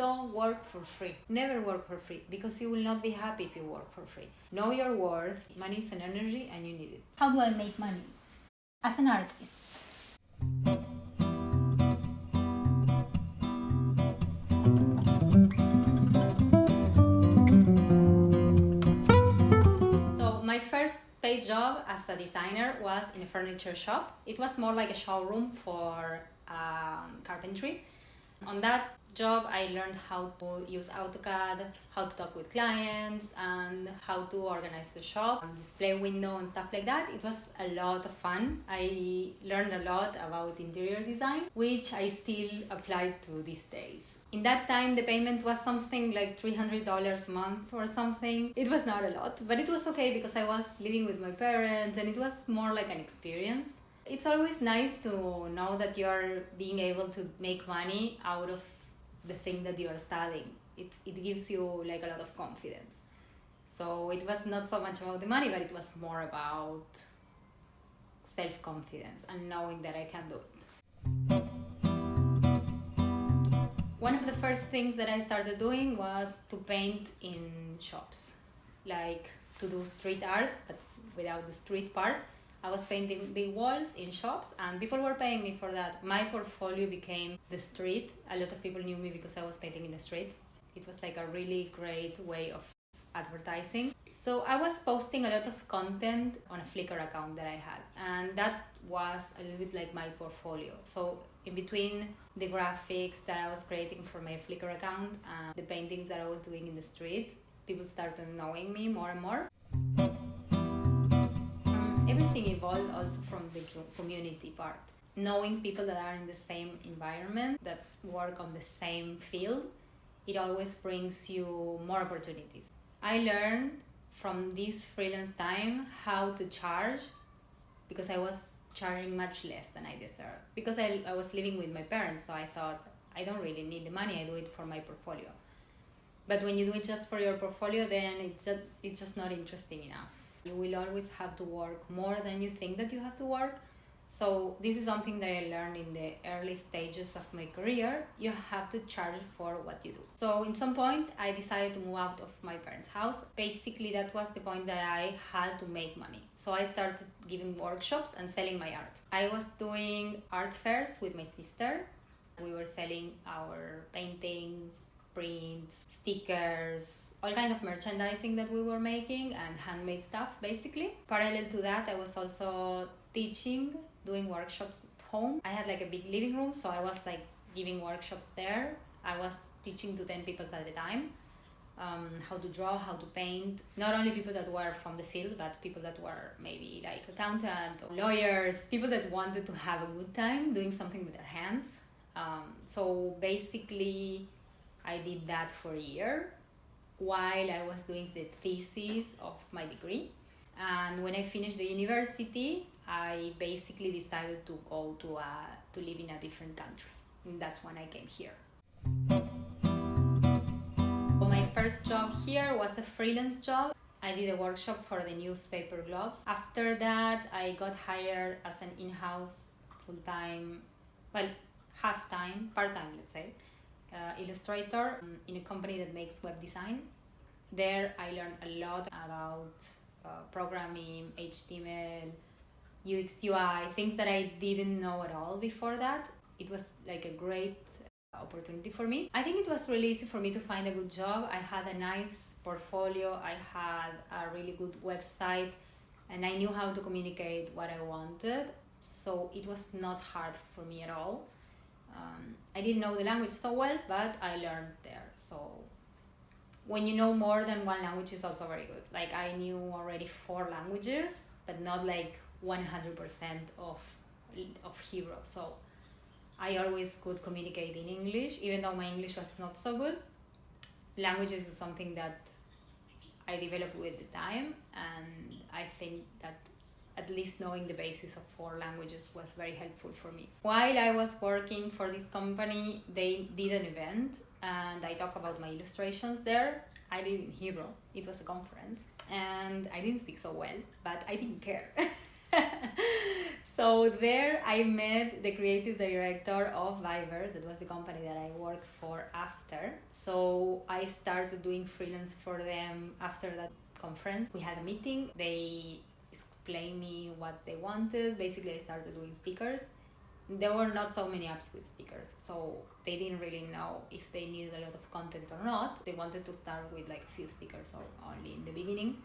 don't work for free. Never work for free, because you will not be happy if you work for free. Know your worth. Money is an energy and you need it. How do I make money as an artist? So my first paid job as a designer was in a furniture shop. It was more like a showroom for carpentry. On that job, I learned how to use AutoCAD, how to talk with clients, and how to organize the shop, display window and stuff like that. It was a lot of fun. I learned a lot about interior design, which I still apply to these days. In that time, the payment was something like $300 a month or something. It was not a lot, but it was okay because I was living with my parents and it was more like an experience. It's always nice to know that you're being able to make money out of the thing that you're studying. It gives you like a lot of confidence. So it was not so much about the money, but it was more about self-confidence and knowing that I can do it. One of the first things that I started doing was to paint in shops, like to do street art, but without the street part. I was painting big walls in shops and people were paying me for that. My portfolio became the street. A lot of people knew me because I was painting in the street. It was like a really great way of advertising. So I was posting a lot of content on a Flickr account that I had, and that was a little bit like my portfolio. So in between the graphics that I was creating for my Flickr account and the paintings that I was doing in the street, people started knowing me more and more. Everything evolved also from the community part. Knowing people that are in the same environment, that work on the same field, it always brings you more opportunities. I learned from this freelance time how to charge, because I was charging much less than I deserved. Because I was living with my parents, so I thought, I don't really need the money, I do it for my portfolio. But when you do it just for your portfolio, then it's just not interesting enough. You will always have to work more than you think that you have to work. So this is something that I learned in the early stages of my career. You have to charge for what you do. So in some point, I decided to move out of my parents' house. Basically, that was the point that I had to make money. So I started giving workshops and selling my art. I was doing art fairs with my sister. We were selling our paintings, prints, stickers, all kind of merchandising that we were making, and handmade stuff basically. Parallel to that, I was also teaching, doing workshops at home. I had like a big living room, so I was like giving workshops there. I was teaching to 10 people at a time how to draw, how to paint. Not only people that were from the field, but people that were maybe like accountant or lawyers, people that wanted to have a good time doing something with their hands. So basically I did that for a year while I was doing the thesis of my degree. And when I finished the university, I basically decided to go to live in a different country. And that's when I came here. My first job here was a freelance job. I did a workshop for the newspaper globes. After that, I got hired as an in-house full-time, half-time, part-time, let's say, illustrator in a company that makes web design. There I learned a lot about programming, HTML, UX, UI, things that I didn't know at all before that. It was like a great opportunity for me. I think it was really easy for me to find a good job. I had a nice portfolio, I had a really good website, and I knew how to communicate what I wanted. So it was not hard for me at all. I didn't know the language so well, but I learned there. So when you know more than one language is also very good. Like I knew already 4 languages, but not like 100% of Hebrew. So I always could communicate in English, even though my English was not so good. Languages is something that I developed with the time, and I think that at least knowing the basis of 4 languages was very helpful for me. While I was working for this company, they did an event and I talked about my illustrations there. I did in Hebrew. It was a conference and I didn't speak so well, but I didn't care. So there I met the creative director of Viber, that was the company that I worked for after. So I started doing freelance for them after that conference. We had a meeting, they explained me what they wanted. Basically I started doing stickers. There were not so many apps with stickers, so they didn't really know if they needed a lot of content or not. They wanted to start with like a few stickers or only in the beginning.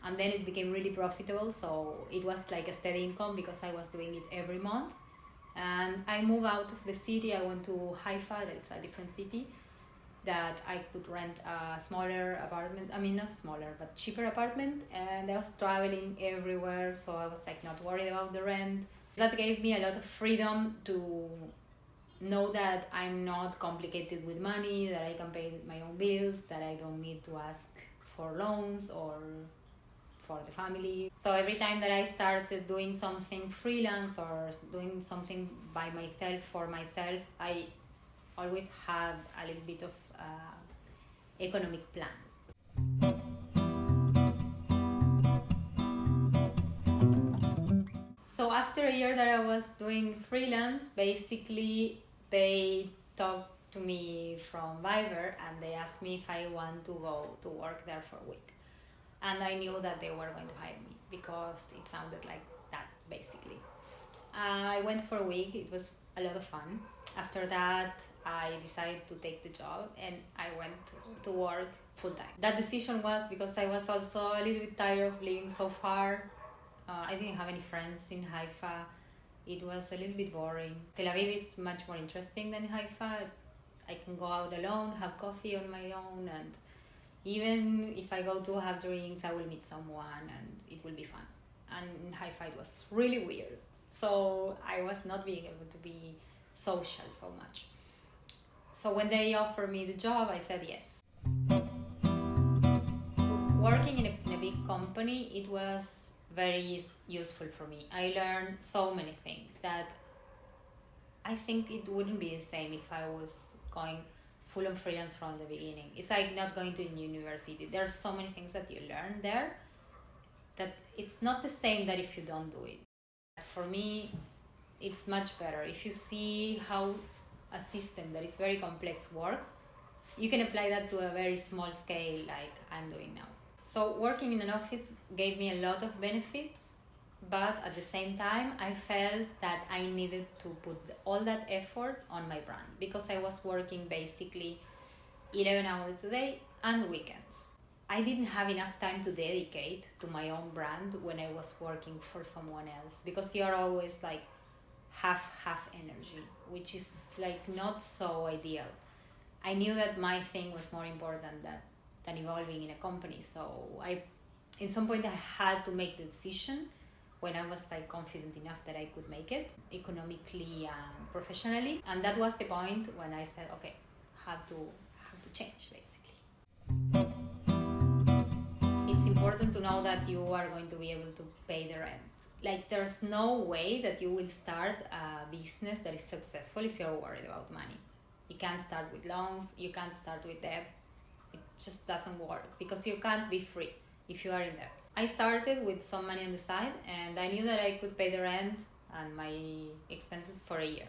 And then it became really profitable, so it was like a steady income because I was doing it every month. And I moved out of the city. I went to Haifa, that's a different city, that I could rent a smaller apartment. I mean, not smaller, but cheaper apartment. And I was traveling everywhere, so I was like not worried about the rent. That gave me a lot of freedom to know that I'm not complicated with money, that I can pay my own bills, that I don't need to ask for loans or for the family. So every time that I started doing something freelance or doing something by myself, for myself, I always had a little bit of economic plan. So after a year that I was doing freelance, basically they talked to me from Viber and they asked me if I want to go to work there for a week. And I knew that they were going to hire me because it sounded like that, basically. I went for a week. It was a lot of fun. After that, I decided to take the job and I went to work full time. That decision was because I was also a little bit tired of living so far. I didn't have any friends in Haifa. It was a little bit boring. Tel Aviv is much more interesting than Haifa. I can go out alone, have coffee on my own, and even if I go to have drinks, I will meet someone and it will be fun. And in Haifa it was really weird. So I was not being able to be social so much. So when they offered me the job, I said yes. Working in a big company, it was very useful for me. I learned so many things that I think it wouldn't be the same if I was going full on freelance from the beginning. It's like not going to university. There's so many things that you learn there that it's not the same that if you don't do it. For me, it's much better. If you see how a system that is very complex works, you can apply that to a very small scale like I'm doing now. So working in an office gave me a lot of benefits, but at the same time, I felt that I needed to put all that effort on my brand because I was working basically 11 hours a day and weekends. I didn't have enough time to dedicate to my own brand when I was working for someone else because you are always like half energy, which is like not so ideal. I knew that my thing was more important than evolving in a company. So in some point I had to make the decision when I was like confident enough that I could make it economically and professionally. And that was the point when I said, okay, have to change basically. It's important to know that you are going to be able to pay the rent. Like there's no way that you will start a business that is successful if you're worried about money. You can't start with loans, you can't start with debt. It just doesn't work because you can't be free if you are in debt. I started with some money on the side and I knew that I could pay the rent and my expenses for a year.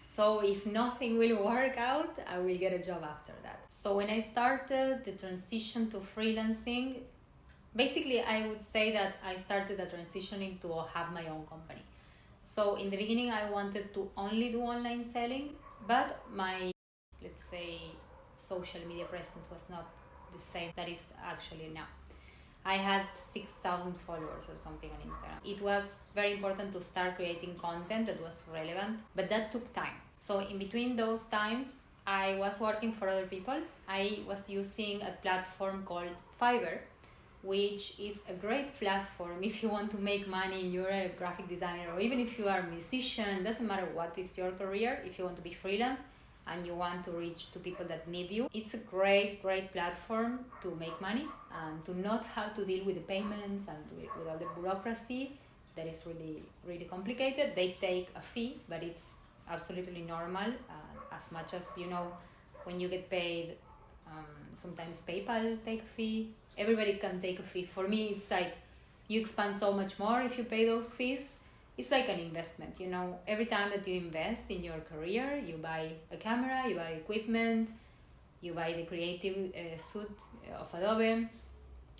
So if nothing will work out, I will get a job after that. So when I started the transition to freelancing, basically I would say that I started the transitioning to have my own company. So in the beginning I wanted to only do online selling, but my, let's say, social media presence was not the same that is actually now. I had 6,000 followers or something on Instagram. It was very important to start creating content that was relevant, but that took time. So in between those times, I was working for other people. I was using a platform called Fiverr, which is a great platform if you want to make money and you're a graphic designer, or even if you are a musician, doesn't matter what is your career, if you want to be freelance and you want to reach to people that need you. It's a great platform to make money and to not have to deal with the payments and with all the bureaucracy that is really complicated. They take a fee, but it's absolutely normal, as much as, you know, when you get paid, sometimes PayPal take a fee. Everybody can take a fee. For me, it's like you expand so much more if you pay those fees. it's like an investment, you know. Every time that you invest in your career, you buy a camera, you buy equipment, you buy the creative suite of Adobe.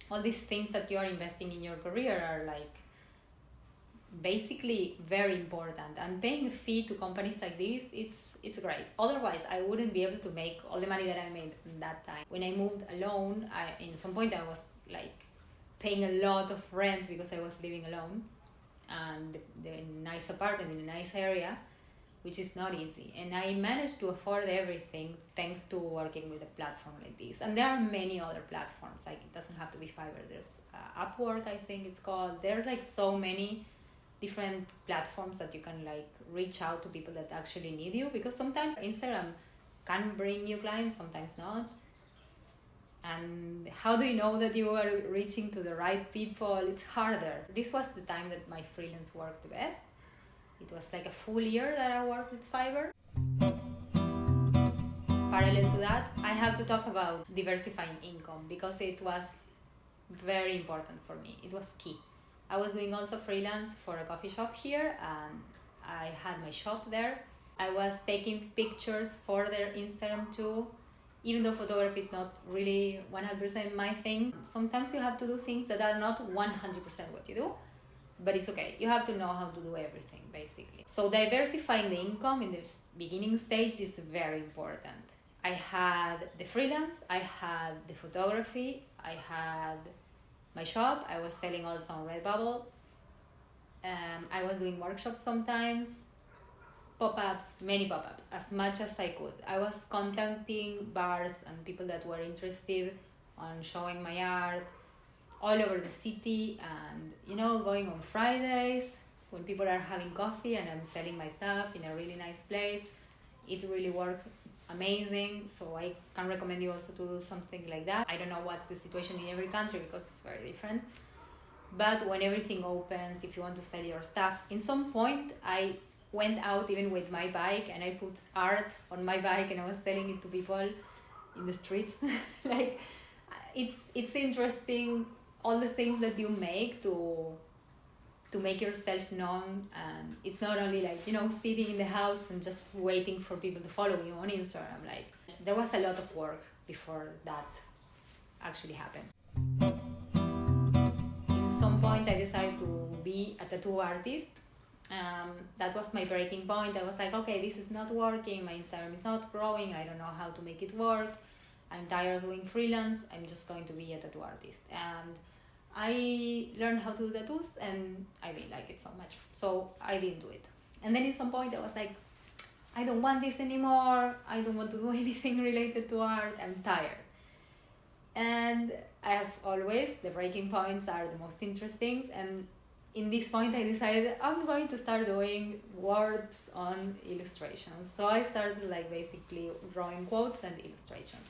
All these things that you are investing in your career are like basically very important, and paying a fee to companies like this, it's great. Otherwise I wouldn't be able to make all the money that I made in that time. When I moved alone, in some point I was like paying a lot of rent because I was living alone, and the nice apartment in a nice area, which is not easy. And I managed to afford everything thanks to working with a platform like this. And there are many other platforms, like it doesn't have to be Fiverr. There's Upwork, I think it's called. There's like so many different platforms that you can like reach out to people that actually need you, because sometimes Instagram can bring you clients, sometimes not. And how do you know that you are reaching to the right people? It's harder. This was the time that my freelance worked the best. It was like a full year that I worked with Fiverr. Parallel to that, I have to talk about diversifying income, because it was very important for me. It was key. I was doing also freelance for a coffee shop here, and I had my shop there. I was taking pictures for their Instagram too. Even though photography is not really 100% my thing, sometimes you have to do things that are not 100% what you do, but it's okay. You have to know how to do everything, basically. So diversifying the income in this beginning stage is very important. I had the freelance, I had the photography, I had my shop, I was selling also on Redbubble, and I was doing workshops sometimes, pop-ups, many pop-ups, as much as I could. I was contacting bars and people that were interested on showing my art all over the city, and you know, going on Fridays when people are having coffee and I'm selling my stuff in a really nice place. It really worked amazing, so I can recommend you also to do something like that. I don't know what's the situation in every country because it's very different, but when everything opens, if you want to sell your stuff, in some point I went out even with my bike and I put art on my bike and I was selling it to people in the streets. Like it's interesting, all the things that you make to make yourself known. And it's not only like, you know, sitting in the house and just waiting for people to follow you on Instagram. Like there was a lot of work before that actually happened. At some point I decided to be a tattoo artist. That was my breaking point. I was like, okay, this is not working, my Instagram is not growing, I don't know how to make it work, I'm tired of doing freelance, I'm just going to be a tattoo artist. And I learned how to do tattoos and I didn't like it so much, so I didn't do it. And then at some point I was like, I don't want this anymore, I don't want to do anything related to art, I'm tired. And as always, the breaking points are the most interesting, and in this point I decided I'm going to start doing words on illustrations. So I started like basically drawing quotes and illustrations.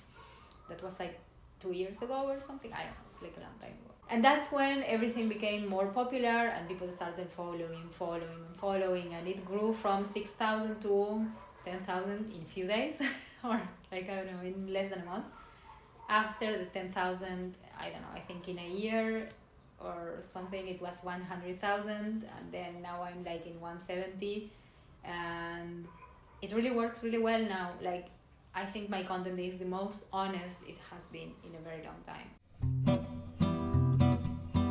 That was like 2 years ago or something, I don't know, like a long time ago. And that's when everything became more popular and people started following, and it grew from 6,000 to 10,000 in a few days or like, I don't know, in less than a month. After the 10,000, I don't know, I think in a year or something it was 100,000, and then now I'm like in 170, and it really works really well now. Like I think my content is the most honest it has been in a very long time.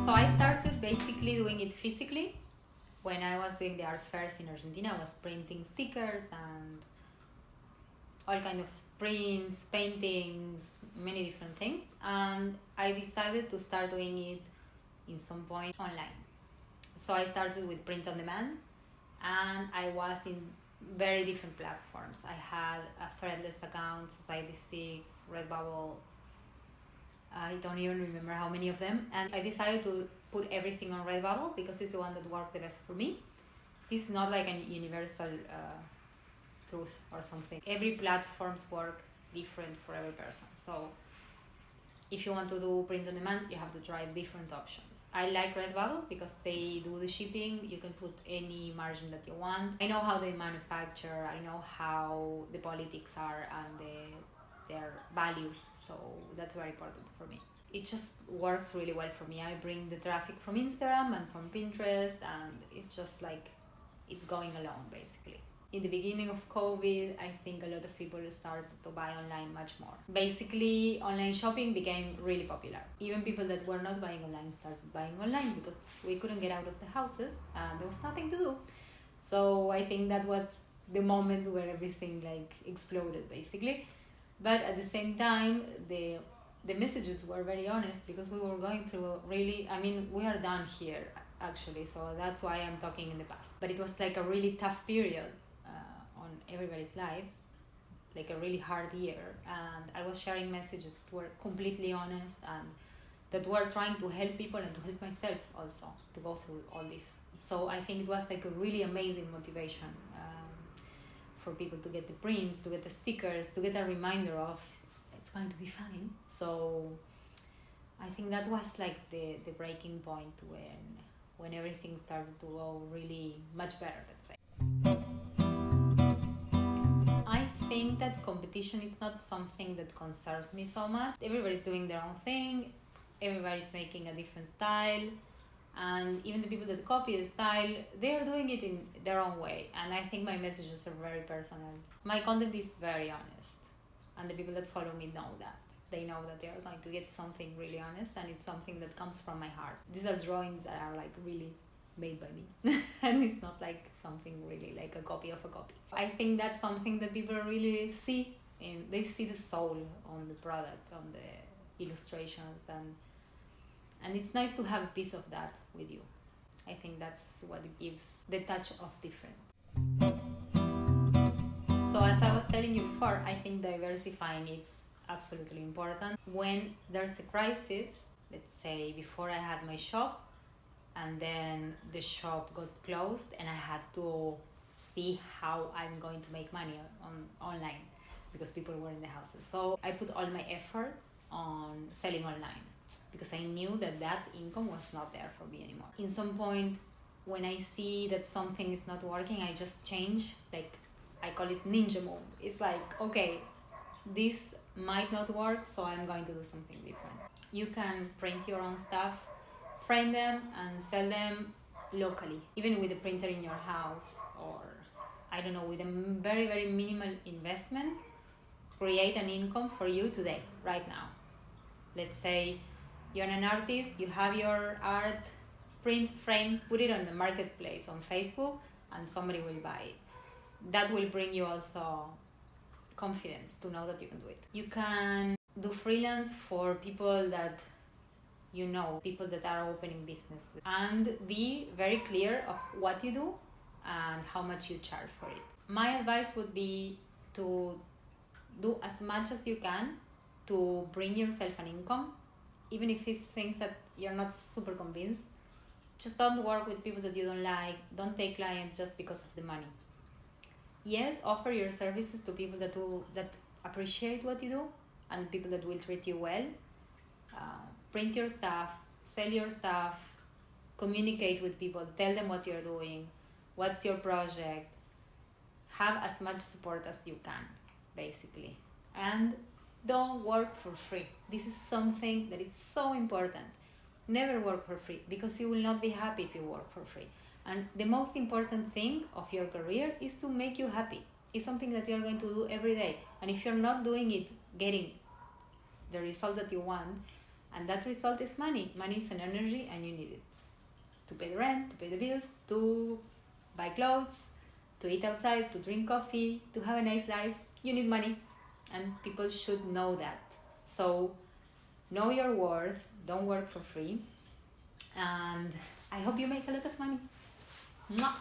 So I started basically doing it physically. When I was doing the art fairs in Argentina, I was printing stickers and all kind of prints, paintings, many different things, and I decided to start doing it in some point online. So I started with print on demand, and I was in very different platforms. I had a Threadless account, Society6, Redbubble, I don't even remember how many of them, and I decided to put everything on Redbubble because it's the one that worked the best for me. This is not like a universal truth or something. Every platform's work different for every person. So if you want to do print on demand, you have to try different options. I like Redbubble because they do the shipping. You can put any margin that you want. I know how they manufacture. I know how the politics are and their values. So that's very important for me. It just works really well for me. I bring the traffic from Instagram and from Pinterest, and it's just like it's going alone basically. In the beginning of COVID, I think a lot of people started to buy online much more. Basically, online shopping became really popular. Even people that were not buying online started buying online because we couldn't get out of the houses and there was nothing to do. So I think that was the moment where everything like exploded basically. But at the same time, the messages were very honest because we were going through really, I mean, we are done here actually, so that's why I'm talking in the past. But it was like a really tough period on everybody's lives, like a really hard year, and I was sharing messages that were completely honest and that were trying to help people and to help myself also to go through all this. So I think it was like a really amazing motivation for people to get the prints, to get the stickers, to get a reminder of it's going to be fine. So I think that was like the breaking point when everything started to go really much better, let's say. I think that competition is not something that concerns me so much. Everybody's doing their own thing, everybody's making a different style, and even the people that copy the style, they are doing it in their own way. And I think my messages are very personal. My content is very honest, and the people that follow me know that. They know that they are going to get something really honest, and it's something that comes from my heart. These are drawings that are like really made by me and it's not like something really like a copy of a copy. I think that's something that people really see, and they see the soul on the products, on the illustrations, and it's nice to have a piece of that with you. I think that's what gives the touch of different. So as I was telling you before, I think diversifying is absolutely important. When there's a crisis, let's say before I had my shop, and then the shop got closed and I had to see how I'm going to make money online because people were in the houses. So I put all my effort on selling online because I knew that income was not there for me anymore. In some point, when I see that something is not working, I just change, like I call it ninja move. It's like, okay, this might not work, so I'm going to do something different. You can print your own stuff, frame them and sell them locally, even with a printer in your house, or I don't know, with a very, very minimal investment, create an income for you today, right now. Let's say you're an artist, you have your art, print, frame, put it on the marketplace on Facebook, and somebody will buy it. That will bring you also confidence to know that you can do it. You can do freelance for people that you know, people that are opening businesses, and be very clear of what you do and how much you charge for it. My advice would be to do as much as you can to bring yourself an income, even if it's things that you're not super convinced. Just don't work with people that you don't like. Don't take clients just because of the money. Yes, offer your services to people that appreciate what you do and people that will treat you well. Print your stuff, sell your stuff, communicate with people, tell them what you're doing, what's your project. Have as much support as you can, basically. And don't work for free. This is something that is so important. Never work for free, because you will not be happy if you work for free. And the most important thing of your career is to make you happy. It's something that you're going to do every day. And if you're not doing it, getting the result that you want, and that result is money. Money is an energy, and you need it to pay the rent, to pay the bills, to buy clothes, to eat outside, to drink coffee, to have a nice life. You need money, and people should know that. So know your worth, don't work for free, and I hope you make a lot of money. Mwah!